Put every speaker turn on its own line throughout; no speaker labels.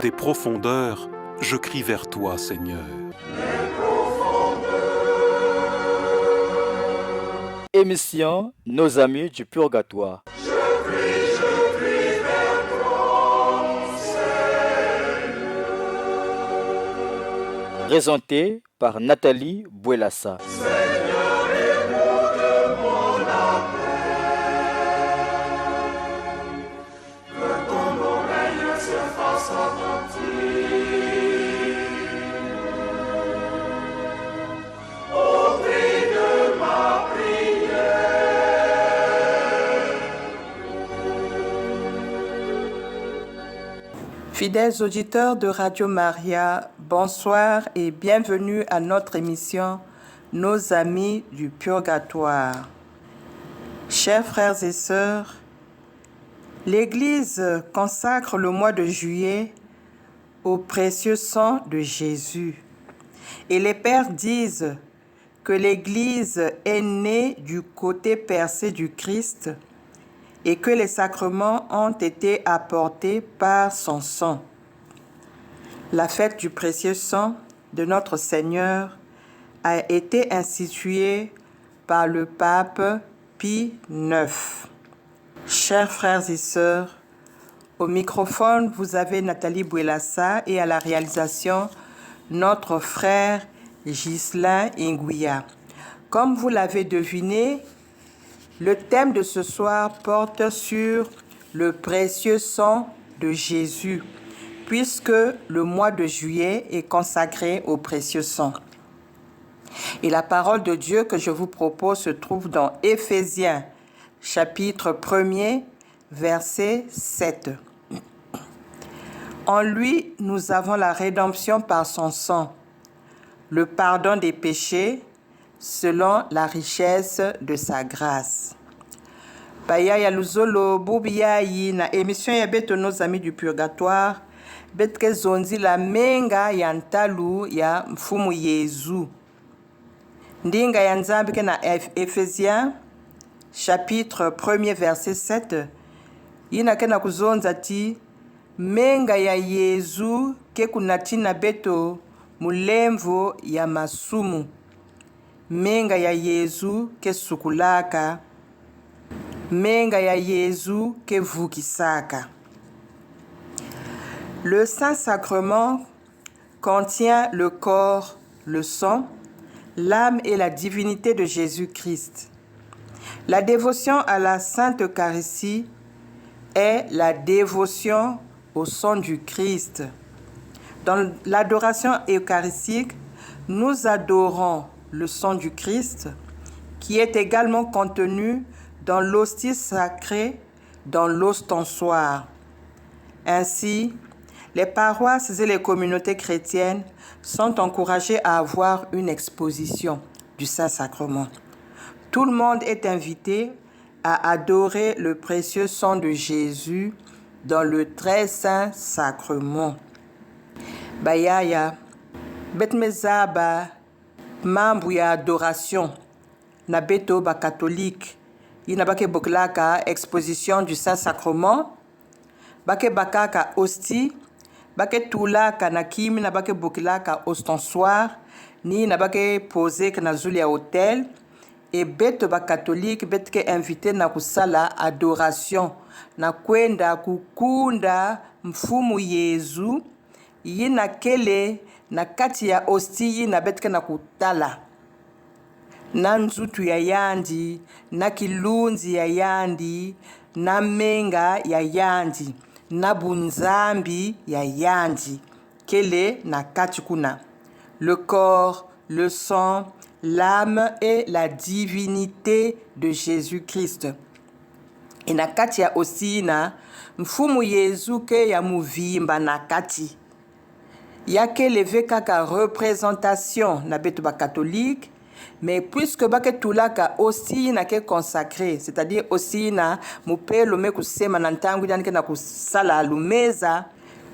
des profondeurs, je crie vers toi, Seigneur.
Émission Nos amis du purgatoire.
Je prie vers toi, Seigneur.
Présenté par Nathalie Bouelassa.
Seigneur, écoute mon appel. Que ton oreille se fasse attentive au cri de ma prière.
Fidèles auditeurs de Radio Maria, bonsoir et bienvenue à notre émission Nos amis du purgatoire. Chers frères et sœurs, l'Église consacre le mois de juillet au précieux sang de Jésus. Et les pères disent que l'Église est née du côté percé du Christ et que les sacrements ont été apportés par son sang. La fête du précieux sang de notre Seigneur a été instituée par le pape Pie IX. Chers frères et sœurs, au microphone, vous avez Nathalie Bouelassa et à la réalisation, notre frère Ghislain Nguya. Comme vous l'avez deviné, le thème de ce soir porte sur le précieux sang de Jésus, puisque le mois de juillet est consacré au précieux sang. Et la parole de Dieu que je vous propose se trouve dans Éphésiens, chapitre 1er, verset 7. En lui, nous avons la rédemption par son sang, le pardon des péchés, selon la richesse de sa grâce. Baya ya luzolo bubia yi na émission ya beto nos amis du purgatoire, betke zonzi la menga ya ntalu ya mfumu Yezu. Ndinga ya nzambi ke na Ephésiens, chapitre 1er, verset 7, yina ke na kuzonza ti menga ya Yezu ke kunatina beto mulemvo ya masumu. Menga ya Yezu ke sukulaka, menga ya Yezu ke vukisaka. Le Saint-Sacrement contient le corps, le sang, l'âme et la divinité de Jésus-Christ. La dévotion à la Sainte Eucharistie est la dévotion au sang du Christ. Dans l'adoration eucharistique, nous adorons le sang du Christ, qui est également contenu dans l'hostie sacrée, dans l'ostensoir. Ainsi, les paroisses et les communautés chrétiennes sont encouragées à avoir une exposition du Saint-Sacrement. Tout le monde est invité à adorer le précieux sang de Jésus dans le très saint sacrement. Bayaya, betmezaba, mambu ya adoration, na beto ba catholique, ina bake boklaka exposition du Saint-Sacrement, bake bakaka hostie, bake tulaka na kimi na bake boklaka ostensoir, ni na bake posé na zuli ya hôtel, et beto ba catholique betke invité na kusala adoration, na kwenda kukunda mfumu Yezu, yina kele na kati ya hostie yina betke na kutala. Na nzutu ya yandi, na kilunzi ya yandi, na menga ya yandi, na bunzambi ya yandi, kele na kati kuna. Le corps, le sang, l'âme et la divinité de Jésus-Christ. Et na kati ya hostie na mfumu Yezu ke ya muvimba na kati. Yake leve kaka représentation na beto ba catholique, mais puisque bake tulaka aussi na ke consacré, c'est-à-dire aussi na mupelo me kusema na ntangu yanike na kusala lumeza,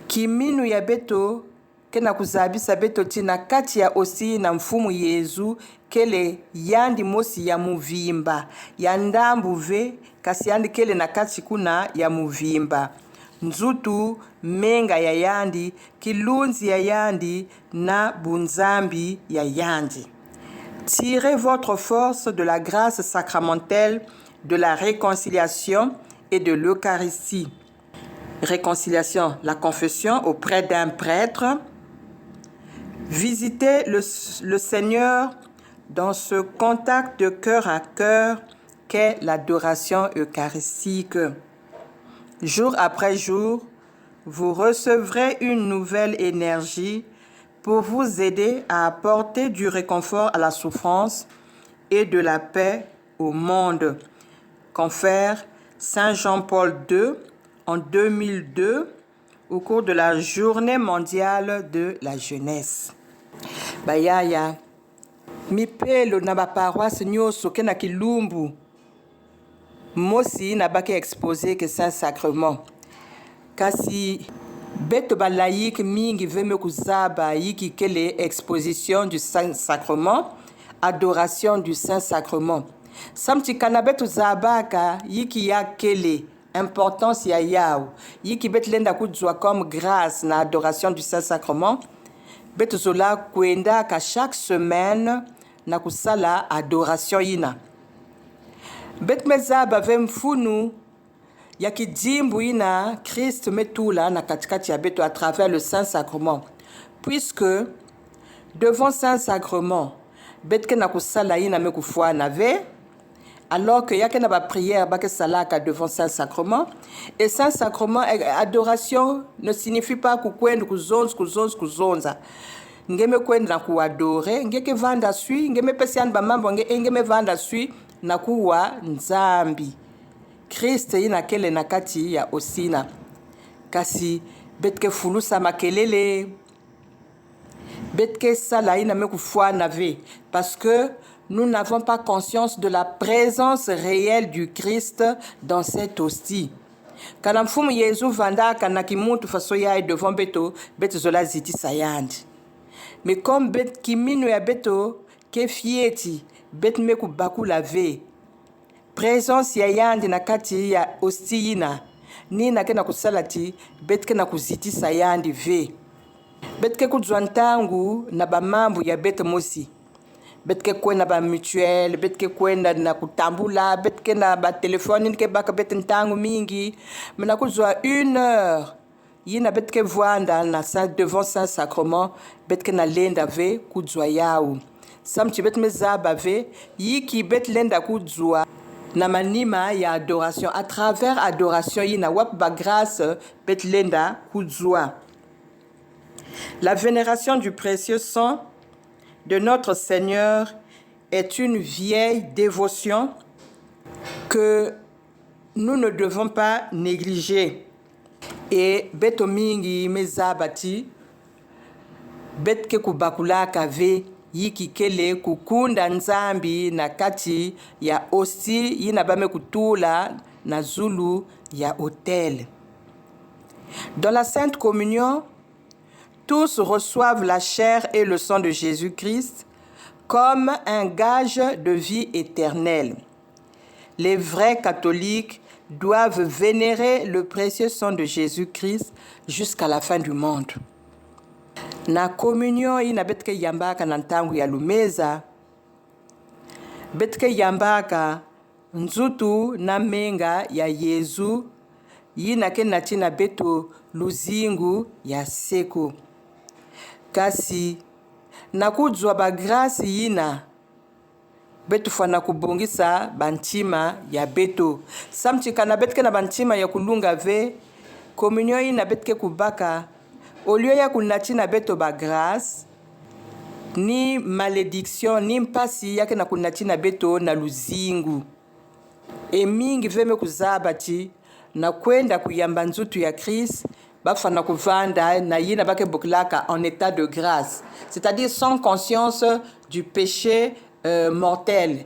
kiminu ya beto ke na kuzabisa beto tina kati ya aussi na mfumu Yezu kele yandi mosi ya muvimba, ya ndambu ve kasi yandi kele na kati kuna ya muvimba. nzutu menga ya yandi, kilunzi ya yandi na bunzambi ya yandi. Tirez votre force de la grâce sacramentelle, de la réconciliation et de l'Eucharistie. Réconciliation, la confession auprès d'un prêtre. Visitez le Seigneur dans ce contact de cœur à cœur qu'est l'adoration eucharistique. Jour après jour, vous recevrez une nouvelle énergie pour vous aider à apporter du réconfort à la souffrance et de la paix au monde. Confère Saint Jean-Paul II en 2002 au cours de la Journée mondiale de la jeunesse. Bayaya, mipelo na baparoisse nyonso ke na Kilumbu, mosi na bake exposé que Saint-Sacrement. Kasi beto ba laïque mingi veme kuzaba yiki kele exposition du Saint-Sacrement, adoration du Saint-Sacrement. Samti kana beto zabaka yiki ya kele importance ya yao, yiki bet lenda kujwa comme grâce na adoration du Saint-Sacrement. Beto zola kwenda ka chaque semaine na kusala adoration yina. Bet mezaba vem funu ya kidimbu ina Christ metula na katikati ya beto à travers le Saint-Sacrement. Puisque devant Saint-Sacrement, bet ke na kusala ina me kufua na ve, alors que yake na ba prière ba ke salaka devant Saint-Sacrement, et Saint-Sacrement adoration ne signifie pas kukwenda kuzonza. Ngeme kwenda ku adore, ngeke vanda sui, ngeme pesian ba mambo ngeme vanda sui na kuwa nzambi. Christ ina kele na kati ya osina. Kasi betke fulusa makelele. Betke sala ina me kufua na ve, parce que nous n'avons pas conscience de la présence réelle du Christ dans cette hostie. Kana mfumu Yesu vanda kana kimuntu faso ya devant beto, beto zola ziti sayandi. Mais comme bet kiminu ya beto ke fieti, bet me kubaku la ve. Présence ya yandi na kati ya hostie ina. Ni na kena kusalati, bet ke na kuziti sayandi ve. Bet ke kujwantangu na bamambu ya beto mosi. Betke kwenda ba mutuelle, betke kwenda na kutambula, betke na ba téléphone ke baka betentangu mingi, mena kuzwa 1 heure. Yina betke voanda na devant Saint-Sacrement, betke na lenda ve kuzwa yao. Samti bet mezaba ve, yiki bet lenda kuzwa na manima ya adoration. À travers adoration yina wap ba grâce bet lenda kuzwa. La vénération du précieux sang de notre Seigneur est une vieille dévotion que nous ne devons pas négliger. Et beto mingi mezabati betke kubakula kave yiki kele kukunda nzambi na kati ya osi yina bame kutula na zulu ya hôtel. Dans la Sainte Communion, tous reçoivent la chair et le sang de Jésus-Christ comme un gage de vie éternelle. Les vrais catholiques doivent vénérer le précieux sang de Jésus-Christ jusqu'à la fin du monde. Na communion ina betke yambaka na ntangu ya lumeza, betke yambaka nzutu na menga ya Yesu yina ke na tina beto luzingu ya seko. Kasi na kujwa ba grâce yina betu fana kubongisa bantima ya beto. Samti kana betke na bantima ya kulunga ve, communion yina betke kubaka, au lieu ya kunatina beto ba grâce, ni malédiction, ni mpasi yake na kunatina beto na luzingu. E mingi veme kuzabati, na kwenda kuyamba nzutu ya Christ, bafana kuvanda na yina bake buklaka en état de grâce, c'est-à-dire sans conscience du péché mortel.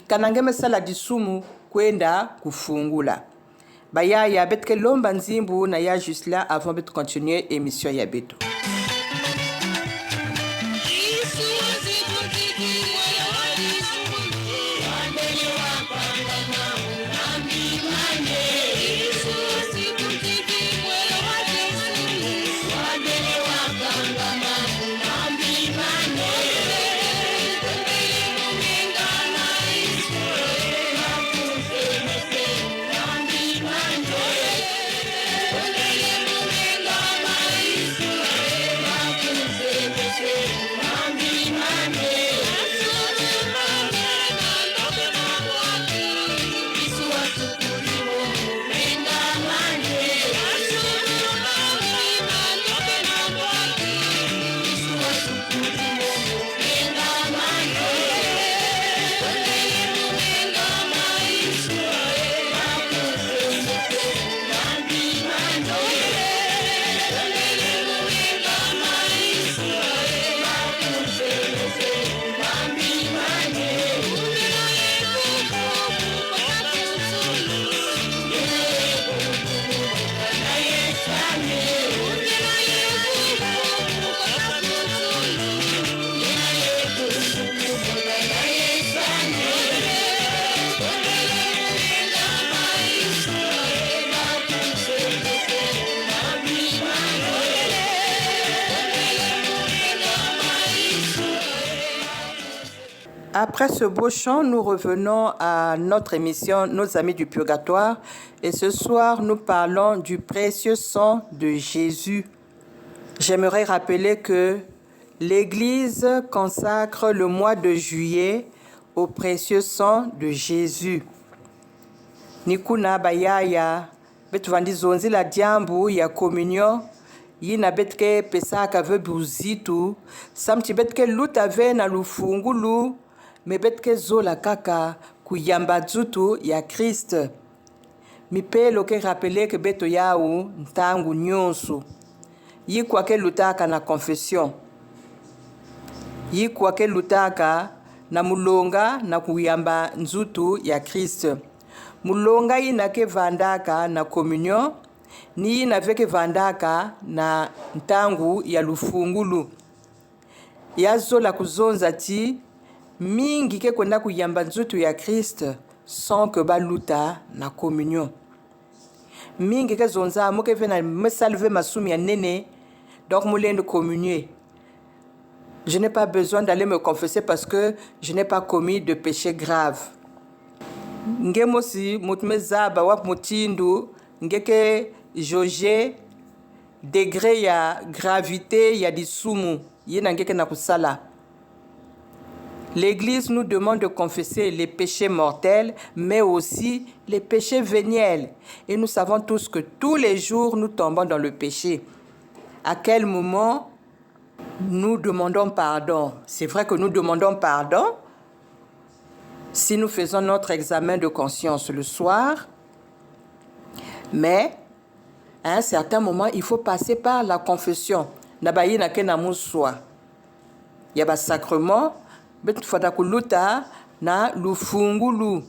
Kanangeme sala disumu kwenda kufungula. Bayaya betke lomba nzimbu na ya juste là avant de continuer émission ya beto. Après ce beau chant, nous revenons à notre émission Nos amis du purgatoire et ce soir nous parlons du précieux sang de Jésus. J'aimerais rappeler que l'Église consacre le mois de juillet au précieux sang de Jésus. Nikuna bayaya betu vandi zonzi la diambu ya communion yina betke pesaka ve buzitu samti betke luta ve na lufungulu me betke zola kaka kuyamba dzutu ya Christ. Mipelo ke rappeler que beto yau ntangu nyonso yi kwa ke lutaka na confession yi kwa ke lutaka na mulonga na kuyamba nzutu ya Christ. Mulonga yina ke vandaka na communion ni yina veke vandaka na ntangu ya lufungulu yazola kuzonza ti mingi ke kwenda kuyamba nzutu ya Christ sans que baluta na communion mingi ke zonza mo ke vena me salve masumi ya nene donc mulendo communier. Je n'ai pas besoin d'aller me confesser parce que je n'ai pas commis de péché grave. Ngemosi mutmezaba wap mutindu ngeke jauger degré ya gravité ya disumu yena ngeke na kusala. L'Église nous demande de confesser les péchés mortels, mais aussi les péchés véniels. Et nous savons tous que tous les jours, nous tombons dans le péché. À quel moment nous demandons pardon? C'est vrai que nous demandons pardon si nous faisons notre examen de conscience le soir, mais à un certain moment, il faut passer par la confession. Nabayi na ke na muswa. Il y a un sacrement, betu fada kuluta na lufungulu.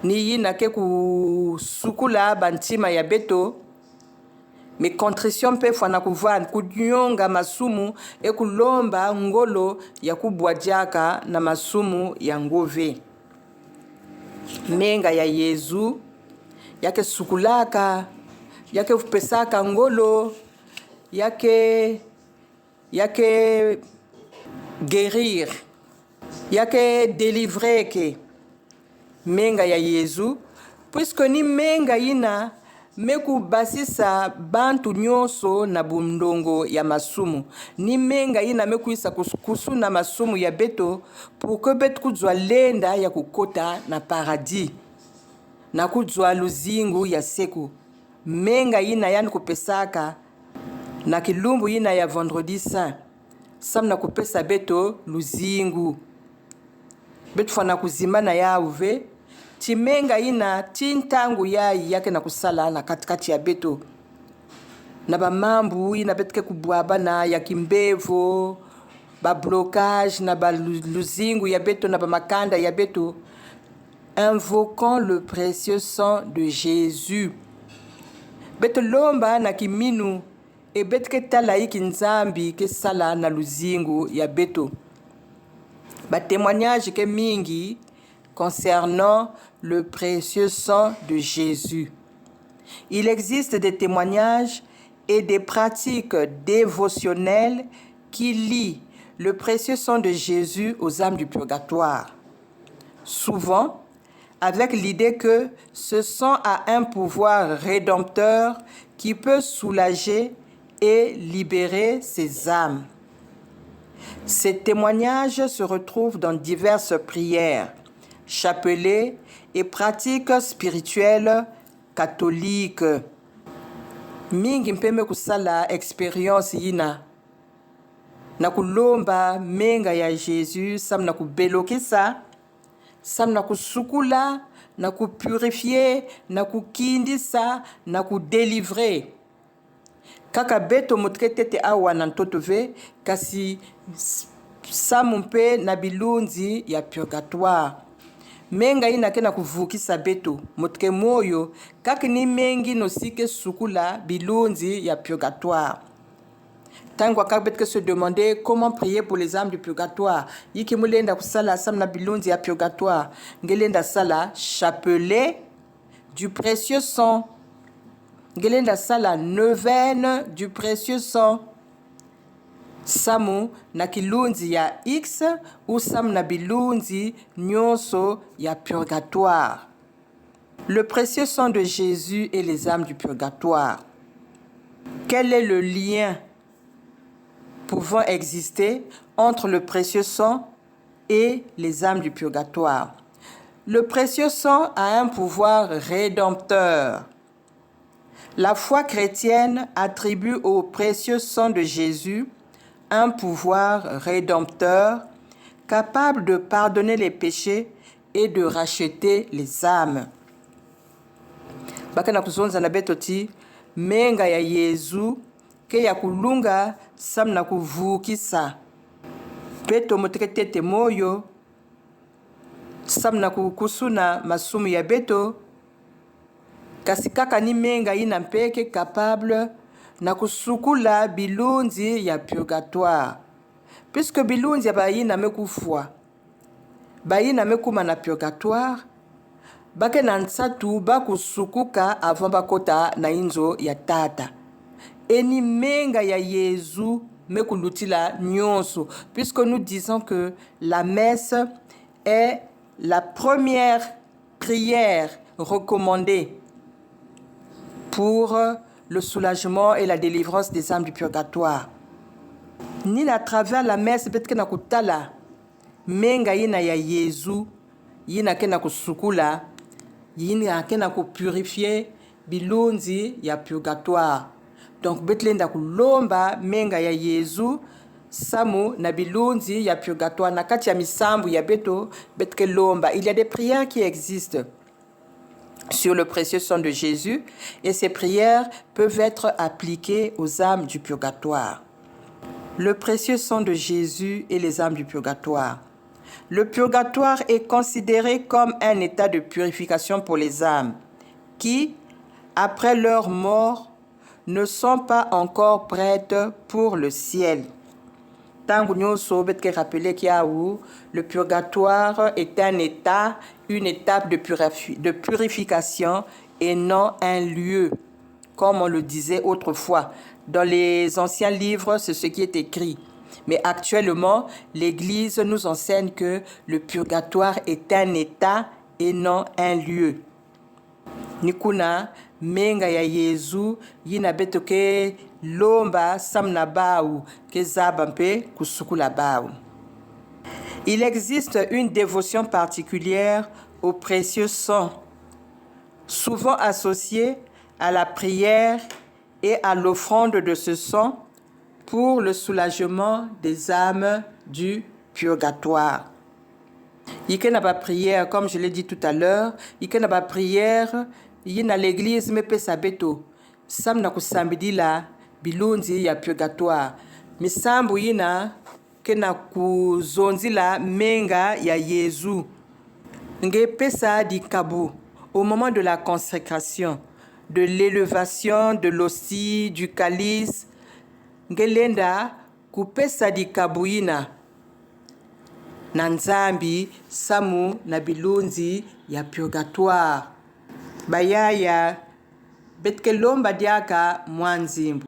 Ni na ke kusukula bantima ya beto. Mais contrition pe fana kuvan kunyonga masumu e kulomba ngolo ya kubwajaka na masumu ya ngove. Menga ya Yezu yake sukulaka yake pesaka ngolo yake guérir yake délivrer ke menga ya Yezu puisque ni menga ina meku basisa bantu nyonso na bundongo ya masumu ni menga ina meku isa kusu na masumu ya beto pour que betu kuzwa lenda ya kukota na paradis na kuzwa luzingu ya seku menga ina yani kupesaka na kilumbu ina ya vendredi saint samna kupesa beto luzingu betu fana kuzimana ya uve timenga ina tintangu yake na kusala na katikati ya beto na bamambu ina betke kubwaba na ya kimbevo ba blocage na ba luzingu ya beto na ba makanda ya beto. Invoquons le précieux sang de Jésus. Beto lomba na kiminu e betke talaiki nzambi ke sala na luzingu ya beto. Ba témoignage ke mingi concernant le précieux sang de Jésus. Il existe des témoignages et des pratiques dévotionnelles qui lient le précieux sang de Jésus aux âmes du purgatoire. Souvent, avec l'idée que ce sang a un pouvoir rédempteur qui peut soulager et libérer ces âmes. Ces témoignages se retrouvent dans diverses prières, chapelets et pratiques spirituelles catholiques. Mingi mpeme kusala expérience yina na kulomba menga ya Jésus sam na kubelokisa sam na kusukula na kupurifier na kukindisa na kudélivrer kaka beto mutketete awa na ntotove kasi samumpe na bilunzi ya purgatoire. Menga ina kena kuvukisa beto mutke moyo kaki ni mengi nosike sukula bilunzi ya purgatoire. Tango akabetke se demander comment prier pour les âmes du purgatoire. Yiki mulenda kusala samna bilunzi ya purgatoire. Ngelenda sala chapelet du précieux sang. Ngelenda sala neuvaine du précieux sang. samu na kilunzi ya X ou samu na bilunzi nyonso ya purgatoire. Le précieux sang de Jésus et les âmes du purgatoire. Quel est le lien pouvant exister entre le précieux sang et les âmes du purgatoire? Le précieux sang a un pouvoir rédempteur. La foi chrétienne attribue au précieux sang de Jésus un pouvoir rédempteur capable de pardonner les péchés et de racheter les âmes. Bakana kuzonza na betoti menga ya Yesu ke ya kulunga samna kuvukisa beto moteketete moyo samna kusuna masumu ya beto kasi kaka ni menga ina mpeke capable na kusukula bilunzi ya purgatoire, puisque bilunzi ya bayina mekufwa bayina mekuma na purgatoire bake na nsatu bakusukuka avant bakota na inzo ya tata. Eni menga ya Yesu mekulutila nyonso, puisque nous disons que la messe est la première prière recommandée pour le soulagement et la délivrance des âmes du purgatoire. Ni à travers la messe betke na kutala menga yina ya Yesu yina kena kusukula yina kena ku purifier bilunzi ya purgatoire. Donc betlenda kulomba menga ya Yesu samu na bilunzi ya purgatoire na kati ya misambu ya beto betke lomba. Il y a des prières qui existent sur le précieux sang de Jésus et ces prières peuvent être appliquées aux âmes du purgatoire. Le précieux sang de Jésus et les âmes du purgatoire. Le purgatoire est considéré comme un état de purification pour les âmes qui, après leur mort, ne sont pas encore prêtes pour le ciel. Le purgatoire est un état, une étape de purification et non un lieu, comme on le disait autrefois. Dans les anciens livres, c'est ce qui est écrit. Mais actuellement, l'Église nous enseigne que le purgatoire est un état et non un lieu. Nikuna menga ya Yesu yina betoke lomba samna baou ke zabampe kusukula baou. Il existe une dévotion particulière au précieux sang, souvent associée à la prière et à l'offrande de ce sang pour le soulagement des âmes du purgatoire. Il n'y a pas prière, comme je l'ai dit tout à l'heure, il n'y a pas prière, il y a l'église, mais pas beto. Sam na kusambidi la bilunzi ya purgatoire. Misambu yina kena kuzonzi la menga ya Yesu. Nge pesa di kabu au moment de la consécration, de l'élévation de l'hostie, du calice. Nge lenda kupesa di kabu yina. Na nzambi samu na bilunzi ya purgatoire. Bayaya betkelomba diaka mwanzimbu.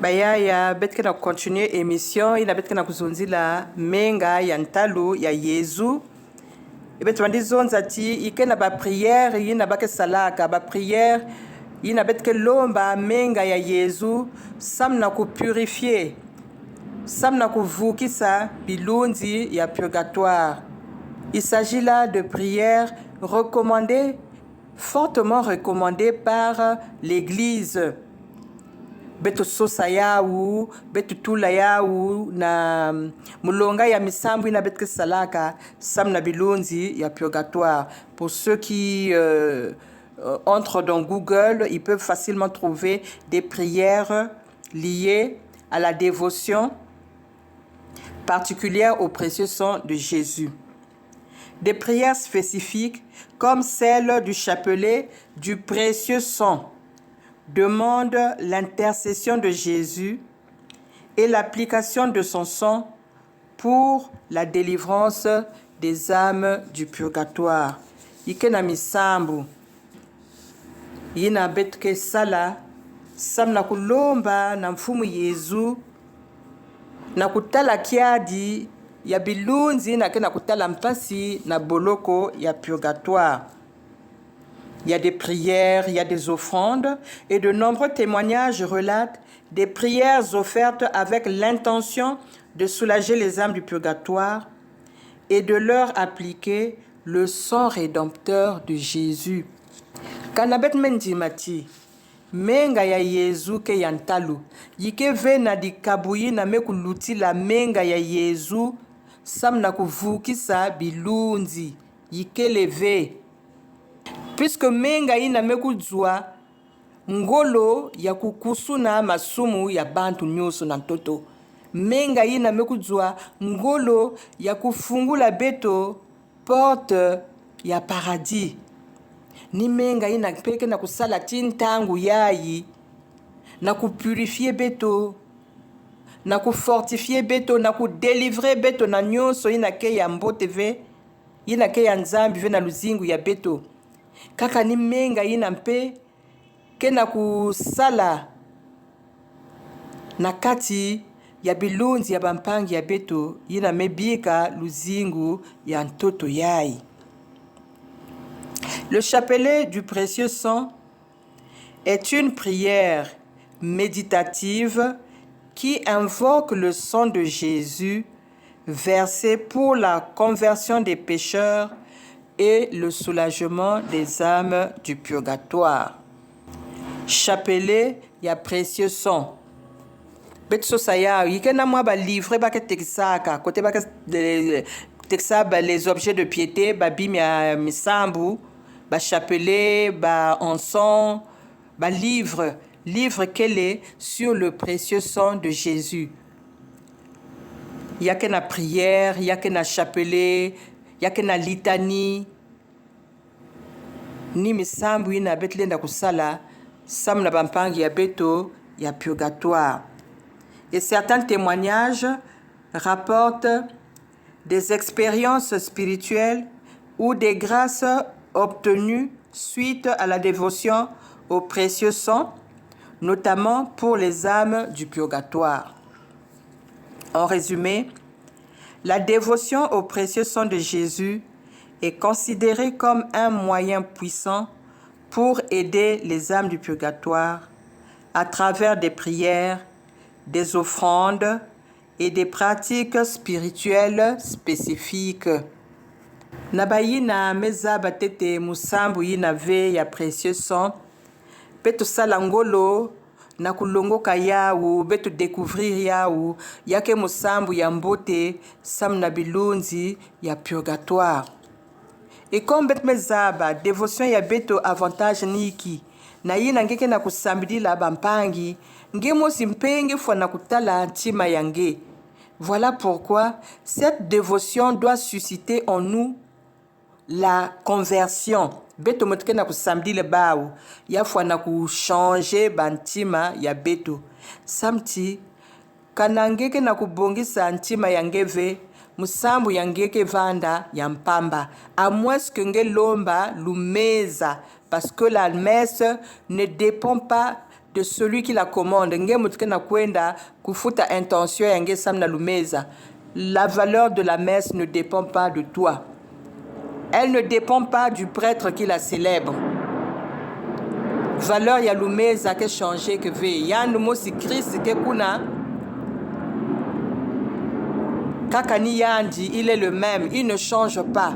bayaya betke na continuer émission ina betke na kuzunzila menga ya ntalu ya Yezu betu bandi zonza ti ike na ba prière ina bake salaka ba prière ina betke lomba menga ya Yezu samna ku purifier samna kuvukisa bilunzi ya purgatoire. Il s'agit là de prières recommandées, fortement recommandées par l'Église. Beto sosa yawu, beto tula yawu, na mulonga ya misambu ina betke salaka, samna bilunzi ya purgatoire. Pour ceux qui entrent dans Google, ils peuvent facilement trouver des prières liées à la dévotion particulière au précieux sang de Jésus. Des prières spécifiques comme celle du chapelet du précieux sang demandent l'intercession de Jésus et l'application de son sang pour la délivrance des âmes du purgatoire. Ikena misambu yina betke sala samna kulomba na mfumu Yezu na kutala kiadi ya bilunzi na kena kutala mpasi na boloko ya purgatoire. Il y a des prières, il y a des offrandes et de nombreux témoignages relatent des prières offertes avec l'intention de soulager les âmes du purgatoire et de leur appliquer le sang rédempteur de Jésus. Kanabet mendimati menga ya Yezu ke yantalu yike vena di kabuyi na mekuluti la menga ya Yezu samna kuvukisa bilunzi yike leve puisque menga ina mekuzwa ngolo ya kukusuna masumu ya bantu nyuso na ntoto menga ina mekuzwa ngolo ya kufungula beto porte ya paradis ni menga ina peke na kusala tintangu yayi na kupurifier beto na kufortifier beto na kudélivrer beto na nyonso ina ke ya mboteve ina ke ya nzambi ve na luzingu ya beto kaka ni menga ina mpe ke na kusala na kati ya bilunzi ya bampangi ya beto ina mebika luzingu ya ntoto yayi. Le chapelet du précieux sang est une prière méditative qui invoque le sang de Jésus versé pour la conversion des pécheurs et le soulagement des âmes du purgatoire. Chapelet ya précieux sang. Betso saya yikena mwa ba livre ba ke texaka côté ba texa ba les objets de piété ba bimia misambu ba chapelet, ba encens, ba livre qu'elle est sur le précieux sang de Jésus. Il y a qu'une prière, il y a qu'une chapelet, il y a qu'une litanie. Ni misambu ina betlenda kusala, sam na bampangi ya beto ya purgatoire. Et certains témoignages rapportent des expériences spirituelles ou des grâces obtenues suite à la dévotion au précieux sang, notamment pour les âmes du purgatoire. En résumé, la dévotion au précieux sang de Jésus est considérée comme un moyen puissant pour aider les âmes du purgatoire à travers des prières, des offrandes et des pratiques spirituelles spécifiques. Nabayina meza batete musambu yina ve ya précieux sang betu salangolo na kulongoka yawu betu découvrir yawu yake musambu ya mbote sam na bilunzi ya purgatoire. Et comme bet mezaba dévotion ya beto avantage niki na yina ngeke na kusambidi la bampangi ngemo simpenge fwa na kutala ntima yange. Voilà pourquoi cette dévotion doit susciter en nous la conversion. Beto motke na kusamdi le baou ya fwa na ku changer bantima ya beto samti kanangeke na kubongisa ntima yangeve musambu yangeke vanda ya mpamba à moins que nge lomba lumeza parce que la messe ne dépend pas de celui qui la commande. Nge mutuke na kwenda kufuta intention yange sam na lumeza. La valeur de la messe ne dépend pas de toi. Elle ne dépend pas du prêtre qui la célèbre. Valeur ya lumeza ke changer que ve. Yandu mosi Christ ke kuna. Kakani yandi, il est le même, il ne change pas.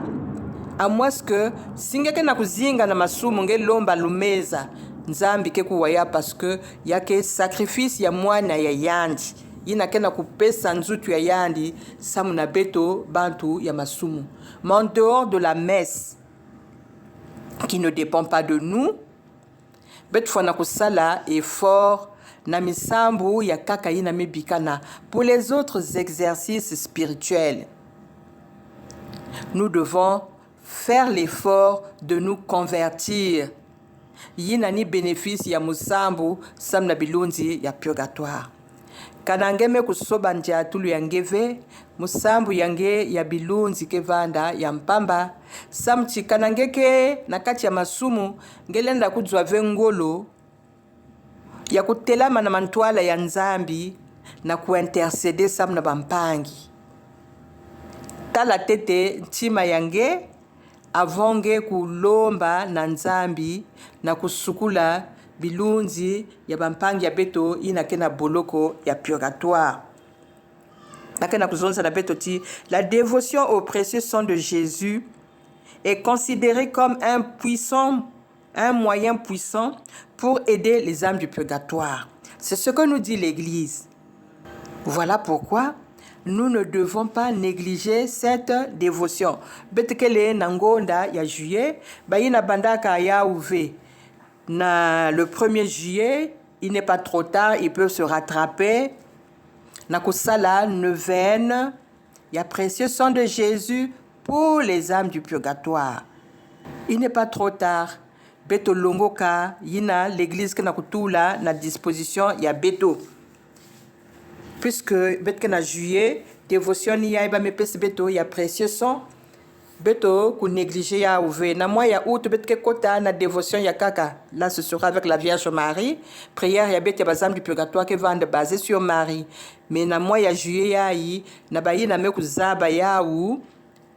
À moins que singeke na kuzinga na masumu nge lomba lumeza nzambi ke kuwaya parce que yake sacrifice ya mwana ya yandi. Yina kena kupesa nzutu ya yandi samu na beto bantu ya masumu. Mais en dehors de la messe qui ne dépend pas de nous, bet fona kusala effort na misambu ya kaka ina mibikana pour les autres exercices spirituels. Nous devons faire l'effort de nous convertir. Yina ni bénéfice ya musambu samna bilunzi ya purgatoire. Kanangeme kusoba nja tulu yangeve musambu yange ya bilunzi kevanda ya mpamba samchi kanangeke nakati ya masumu ngelenda kujwa vengolo ya kutelama na mantwala ya nzambi na kuintercede sam na bampangi. Tala tete ntima yange avonge kulomba na nzambi na kusukula bilunzi ya bampangi ya beto inakena boloko ya purgatoire. Nakena kuzonza na beto ti la dévotion au précieux sang de Jésus est considérée comme un moyen puissant pour aider les âmes du purgatoire. C'est ce que nous dit l'Église. Voilà pourquoi nous ne devons pas négliger cette dévotion. Betekele nangonda ya juillet, bayina bandaka ya ouve. Na le 1er juillet, il n'est pas trop tard, ils peuvent se rattraper. Na kusala neuvaine, il y a précieux sang de Jésus pour les âmes du purgatoire. Il n'est pas trop tard. Beto longoka yina l'église que na kutula na disposition ya beto. Puisque beto na juillet dévotion ya iba mepesi beto ya précieux sang beto ku négliger ya ouve na mois ya août beto ke kota na dévotion ya kaka. Là ce sera avec la Vierge Marie, prière ya beto ya bazam du purgatoire que vende basé sur Marie. Mais na mois ya juillet ya yi na bayi na meku zaba ya ou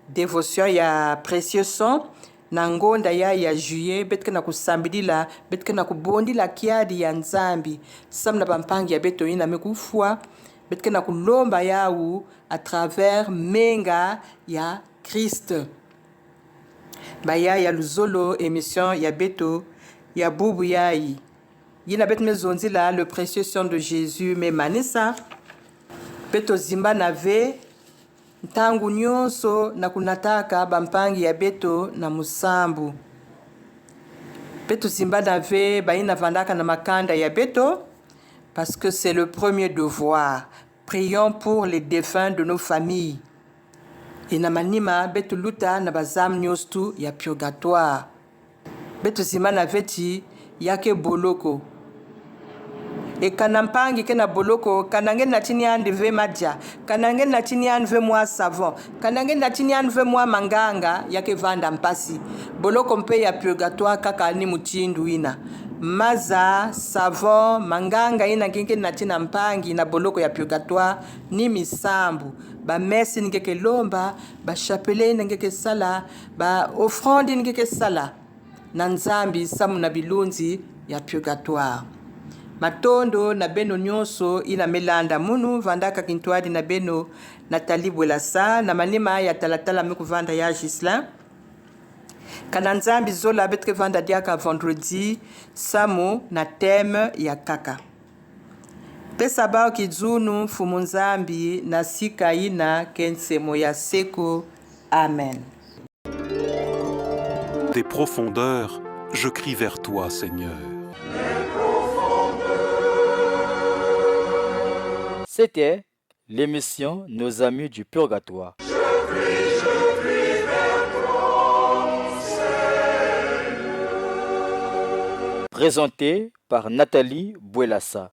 dévotion ya précieux sang na ngonda ya juillet betke na kusambidila betke na kubondila kiadi ya nzambi sam na bampangi ya beto ina mekufua betke na kulomba yawu à travers menga ya Christ. Baya ya luzolo émission ya beto ya bubu yayi yina bet mezonzila le précieux sang de Jésus me manisa beto zimba nave ntangu nyonso na kunataka bampangi ya beto na musambu. Beto zimba nave baina vandaka na makanda ya beto parce que c'est le premier devoir. Prions pour les défunts de nos familles. Ina manima beto luta na bazam nyostu ya purgatoire. Beto zimba nave ti yake boloko. E kanampangi kena boloko kanange na chini ande ve madja kanange na chini ande ve moi savon kanange na chini ande ve moi manganga yake vanda mpasi boloko mpe ya purgatoire kaka ni mutindu ina maza savon manganga ina kinke na china mpangi na boloko ya purgatoire ni misambu ba messe ngeke lomba ba chapelet ngeke sala ba offrande ngeke sala na nzambi samu na bilunzi ya purgatoire. Matondo na beno nyonso ina melanda munu vandaka kintwadi na beno Nathalie Bwelasa na manima ya talatala miku vanda ya Gislin. Kana nzambi zola betke vanda diaka vendredi samu na thème ya kaka. Pesa bao kizunu fumu nzambi na sika ina kensemo ya seko. Amen.
Des profondeurs, je crie vers toi, Seigneur.
C'était l'émission Nos Amis du Purgatoire.
Je prie vers toi, Seigneur.
Présentée par Nathalie Bwelasa.